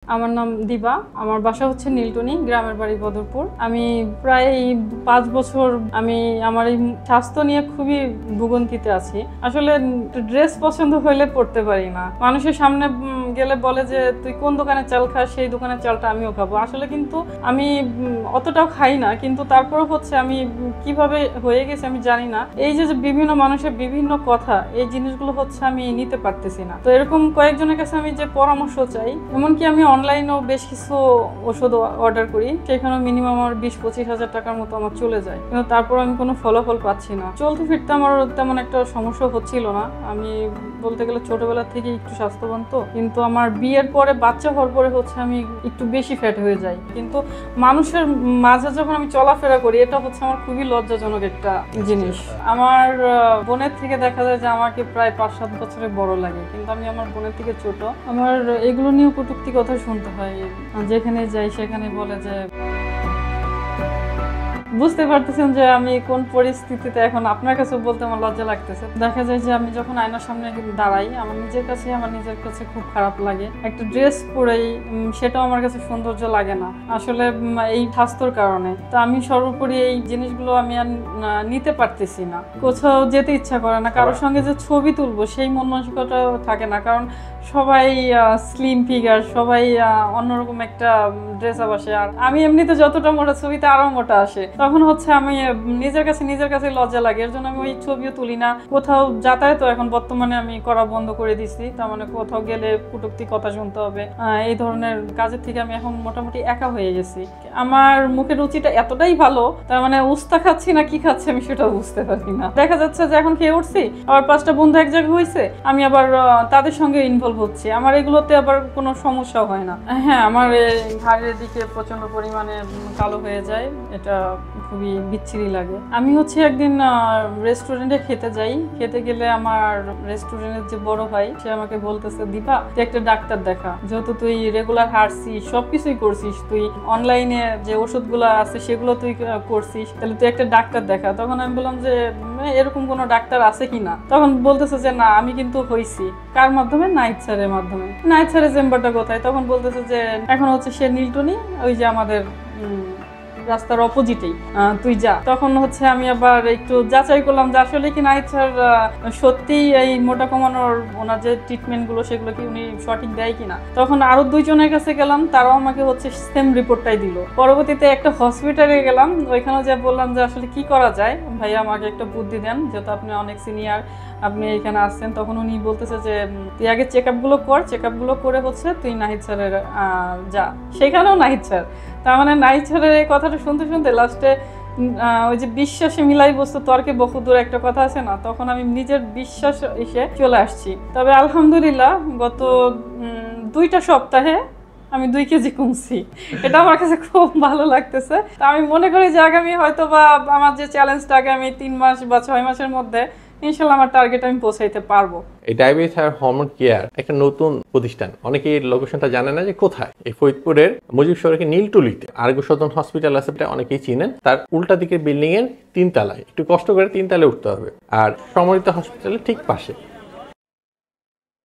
আমার নাম দিবা। আমার বাসা হচ্ছে নীলটনি, গ্রামের বাড়ি বদরপুর। আমি প্রায় 5 বছর আমার এই স্বাস্থ্য নিয়ে খুবই ভোগান্তিতে আছি। আসলে ড্রেস পছন্দ হইলে পরতে পারি না। মানুষের সামনে গেলে বলে যে তুই কোন দোকানে চাল খাস, সেই দোকানের চালটা আমিও খাবো। আসলে কিন্তু আমি অতটাও খাই না, কিন্তু তারপরে হচ্ছে আমি কিভাবে হয়ে গেছে আমি জানি না। এই যে বিভিন্ন মানুষের বিভিন্ন কথা, এই জিনিসগুলো হচ্ছে আমি নিতে পারতেছি না। তো এরকম কয়েকজনের কাছে আমি যে পরামর্শ চাই, এমনকি আমি অনলাইনেও বেশ কিছু ওষুধ অর্ডার করি, সেখানেও মিনিমাম আমার 20-25 হাজার টাকার মতো আমার চলে যায়, কিন্তু তারপর আমি কোনো ফলাফল পাচ্ছি না। চলতে ফিরতে আমার তেমন একটা সমস্যা হচ্ছিল না। আমি বলতে গেলে ছোটবেলা থেকে একটু স্বাস্থ্যবান, তো কিন্তু আমার বিয়ের পরে বাচ্চা হওয়ার পরে হচ্ছে আমি একটু বেশি ফ্যাট হয়ে যাই। কিন্তু মানুষের মাঝে যখন আমি চলাফেরা করি, এটা হচ্ছে আমার খুবই লজ্জাজনক একটা জিনিস। আমার বোনের থেকে দেখা যায় যে আমাকে প্রায় 5-7 বছরের বড় লাগে, কিন্তু আমি আমার বোনের থেকে ছোট। আমার এগুলো নিয়ে কটূক্তি কথা শুনতে হয়। যেখানে যাই সেখানে বলে যে, বুঝতে পারতেছেন যে আমি কোন পরিস্থিতিতে এখন। আপনার কাছে বলতে আমার লজ্জা লাগতেছে। দেখা যায় যে আমি যখন আয়নার সামনে দাঁড়াই, আমার নিজের কাছে খুব খারাপ লাগে। একটা ড্রেস পরেই সেটাও আমার কাছে সৌন্দর্য লাগে না, আসলে এই স্বাস্থ্যর কারণে। তো আমি সর্বোপরি এই জিনিসগুলো আমি আর নিতে পারতেছি না। কোথাও যেতে ইচ্ছা করে না, কারোর সঙ্গে যে ছবি তুলবো সেই মন মানসিকতা থাকে না, কারণ সবাই স্লিম ফিগার, সবাই অন্যরকম একটা ড্রেস আপ আসে। আর আমি এমনিতে যতটা মোটা, ছবিতে আরো মোটা আসে। তখন হচ্ছে আমি নিজের কাছে লজ্জা লাগে, এর জন্য আমি ওই ছবিও তুলি না। কোথাও যাতায়াত এখন বর্তমানে আমি করা বন্ধ করে দিচ্ছি। তার মানে কোথাও গেলে কটূক্তি কথা শুনতে হবে, এই ধরনের কাজের থেকে আমি এখন মোটামুটি একা হয়ে গেছি। আমার মুখের রুচিটা এতটাই ভালো, তার মানে উস্তা খাচ্ছি না কি খাচ্ছি আমি সেটাও বুঝতে পারি না। দেখা যাচ্ছে যে এখন খেয়ে উঠছি, আবার 5টা বন্ধু এক জায়গায় হয়েছে, আমি আবার তাদের সঙ্গে ইনভলভ হচ্ছি। আমার এগুলোতে আবার কোনো সমস্যা হয় না। হ্যাঁ, আমার ঘাড়ের দিকে প্রচন্ড পরিমাণে কালো হয়ে যায়, এটা খুবই বিচ্ছিরি লাগে। আমি হচ্ছে একদিন রেস্টুরেন্টে খেতে গেলে আমার রেস্টুরেন্টের যে বড় ভাই, সে আমাকে বলতেছে, দীপা তুই একটা ডাক্তার দেখা, যেহেতু তুই রেগুলার হাঁটছিস, সবকিছুই করছিস, তুই অনলাইনে যে ওষুধগুলো আছে সেগুলো তুই করছিস, তাহলে তুই একটা ডাক্তার দেখা। তখন আমি বললাম যে এরকম কোনো ডাক্তার আছে কিনা। তখন বলতেছে যে না, আমি কিন্তু হইছি। কার মাধ্যমে? নাইট স্যারের মাধ্যমে। নাইট স্যারের চেম্বারটা কোথায়? তখন বলতেছে যে এখন হচ্ছে সে নীলটনি, ওই যে আমাদের রাস্তার অপোজিটেই, তুই যা। তখন হচ্ছে আমি আবার একটু যাচাই করলাম যে আসলে কি নাহিদ স্যার সত্যি এই মোটা কমানোর ওনার যে ট্রিটমেন্টগুলো সেগুলো কি উনি সঠিক দেয় কিনা। তখন আরো 2 জনের কাছে গেলাম, তারাও আমাকে হচ্ছে সেম রিপোর্টটাই দিল। পরবর্তীতে একটা হসপিটালে গেলাম, ওইখানেও যে বললাম যে আসলে কি করা যায় ভাইয়া, আমাকে একটা বুদ্ধি দেন, যেহেতু আপনি অনেক সিনিয়র, আপনি এখানে আসছেন। তখন উনি বলতেছে যে তুই আগে চেকআপগুলো করে হচ্ছে তুই নাহিদ স্যারের যা। সেখানেও নাহিদ স্যার। তার মানে নাহিদ স্যারের এই কথাটা শুনতে শুনতে লাস্টে ওই যে বিশ্বাসে মিলাই বস্তু তর্কে বহুদূর একটা কথা আছে না, তখন আমি নিজের বিশ্বাস এসে চলে আসছি। তবে আলহামদুলিল্লাহ গত 2টা সপ্তাহে আমি 2 কেজি কমছি। এটা আমার কাছে খুব ভালো লাগতেছে। তা আমি মনে করি যে আগামী হয়তো বা আমার যে চ্যালেঞ্জটা আগামী 3 মাস বা 6 মাসের মধ্যে ইনশাল্লাহ আমার টার্গেট আমি পৌঁছাইতে পারবো। এই ডায়াবেটিস আর হরমোন কেয়ার একটা নতুন প্রতিষ্ঠান। অনেকেই লোকেশনটা জানে না যে কোথায়। এই ফরিদপুরের মুজিব সড়কের নীলটলিতে আরোগ্য সদন হসপিটাল আছে, অনেকেই চিনেন। তার উল্টা দিকের বিল্ডিং এর 3 তলায়, একটু কষ্ট করে 3 তলায় উঠতে হবে, আর সমরিত হসপিটালের ঠিক পাশে।